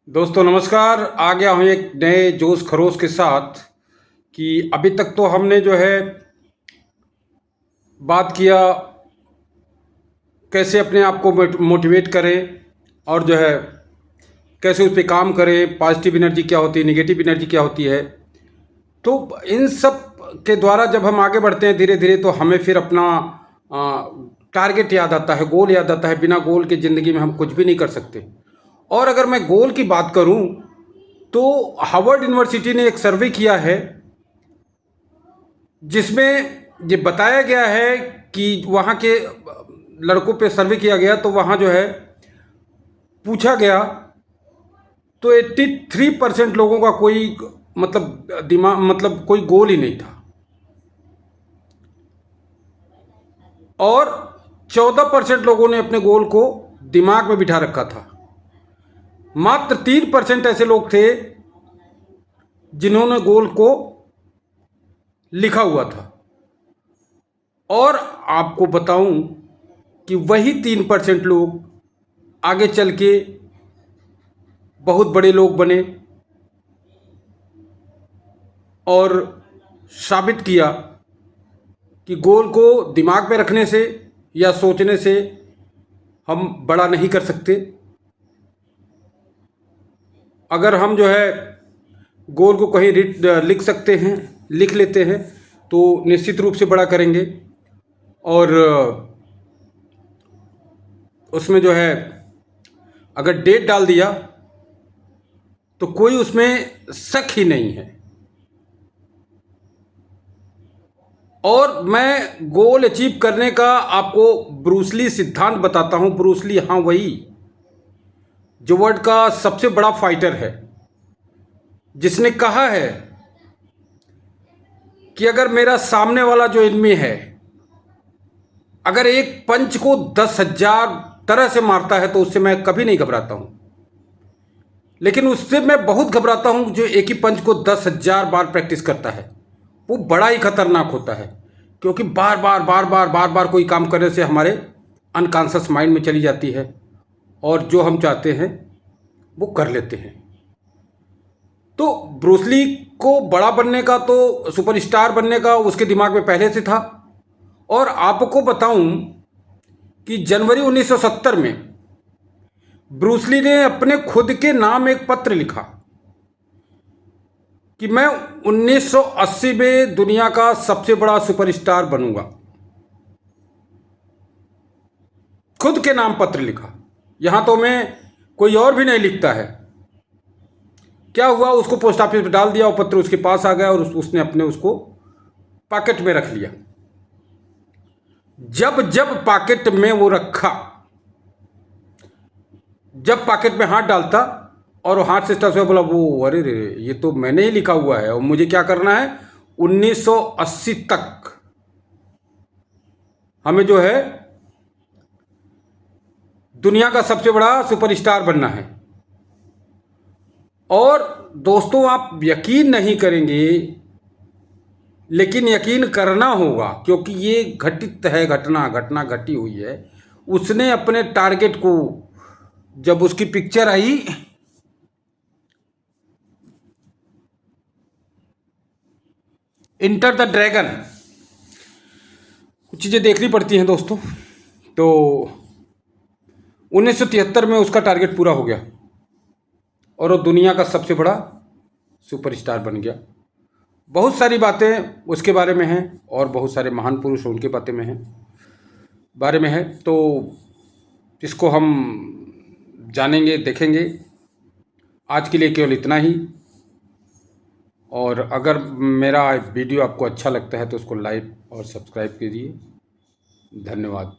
दोस्तों नमस्कार। आ गया हूँ एक नए जोश खरोश के साथ कि अभी तक तो हमने जो है बात किया कैसे अपने आप को मोटिवेट करें और जो है कैसे उस पर काम करें, पॉजिटिव एनर्जी क्या होती है, निगेटिव एनर्जी क्या होती है। तो इन सब के द्वारा जब हम आगे बढ़ते हैं धीरे धीरे तो हमें फिर अपना टारगेट याद आता है, गोल याद आता है। बिना गोल के ज़िंदगी में हम कुछ भी नहीं कर सकते। और अगर मैं गोल की बात करूं तो हार्वर्ड यूनिवर्सिटी ने एक सर्वे किया है जिसमें ये बताया गया है कि वहाँ के लड़कों पे सर्वे किया गया तो वहाँ जो है पूछा गया तो 83% लोगों का कोई दिमाग कोई गोल ही नहीं था और 14% लोगों ने अपने गोल को दिमाग में बिठा रखा था। मात्र 3% ऐसे लोग थे जिन्होंने गोल को लिखा हुआ था। और आपको बताऊं कि वही 3% लोग आगे चल के बहुत बड़े लोग बने और साबित किया कि गोल को दिमाग में रखने से या सोचने से हम बड़ा नहीं कर सकते। अगर हम जो है गोल को कहीं लिख सकते हैं, लिख लेते हैं तो निश्चित रूप से बड़ा करेंगे। और उसमें जो है अगर डेट डाल दिया तो कोई उसमें शक ही नहीं है। और मैं गोल अचीव करने का आपको ब्रूसली सिद्धांत बताता हूं। ब्रूसली, हाँ वही जो वर्ल्ड का सबसे बड़ा फाइटर है, जिसने कहा है कि अगर मेरा सामने वाला जो एनिमी है अगर एक पंच को 10,000 तरह से मारता है तो उससे मैं कभी नहीं घबराता हूं, लेकिन उससे मैं बहुत घबराता हूं जो एक ही पंच को 10,000 बार प्रैक्टिस करता है। वो बड़ा ही खतरनाक होता है क्योंकि बार बार बार बार बार बार कोई काम करने से हमारे अनकॉन्शियस माइंड में चली जाती है और जो हम चाहते हैं वो कर लेते हैं। तो ब्रूसली को बड़ा बनने का, तो सुपरस्टार बनने का उसके दिमाग में पहले से था। और आपको बताऊं कि जनवरी 1970 में ब्रूसली ने अपने खुद के नाम एक पत्र लिखा कि मैं 1980 में दुनिया का सबसे बड़ा सुपरस्टार बनूंगा। खुद के नाम पत्र लिखा। यहां तो मैं कोई और भी नहीं लिखता है। क्या हुआ, उसको पोस्ट ऑफिस में डाल दिया, वो पत्र उसके पास आ गया और उसने अपने उसको पॉकेट में रख लिया। जब जब पॉकेट में वो रखा, जब पॉकेट में हाथ डालता और वो हाथ से टच हुआ, बोला वो अरे रे ये तो मैंने ही लिखा हुआ है और मुझे क्या करना है 1980 तक हमें जो है दुनिया का सबसे बड़ा सुपरस्टार बनना है। और दोस्तों आप यकीन नहीं करेंगे लेकिन यकीन करना होगा क्योंकि ये घटित है, घटना घटी हुई है। उसने अपने टारगेट को, जब उसकी picture I enter the dragon, कुछ चीज़ें देखनी पड़ती हैं दोस्तों। तो 1973 में उसका टारगेट पूरा हो गया और वो दुनिया का सबसे बड़ा सुपरस्टार बन गया। बहुत सारी बातें उसके बारे में हैं और बहुत सारे महान पुरुष उनके बारे में है। तो इसको हम जानेंगे, देखेंगे। आज के लिए केवल इतना ही। और अगर मेरा वीडियो आपको अच्छा लगता है तो उसको लाइक और सब्सक्राइब कीजिए। धन्यवाद।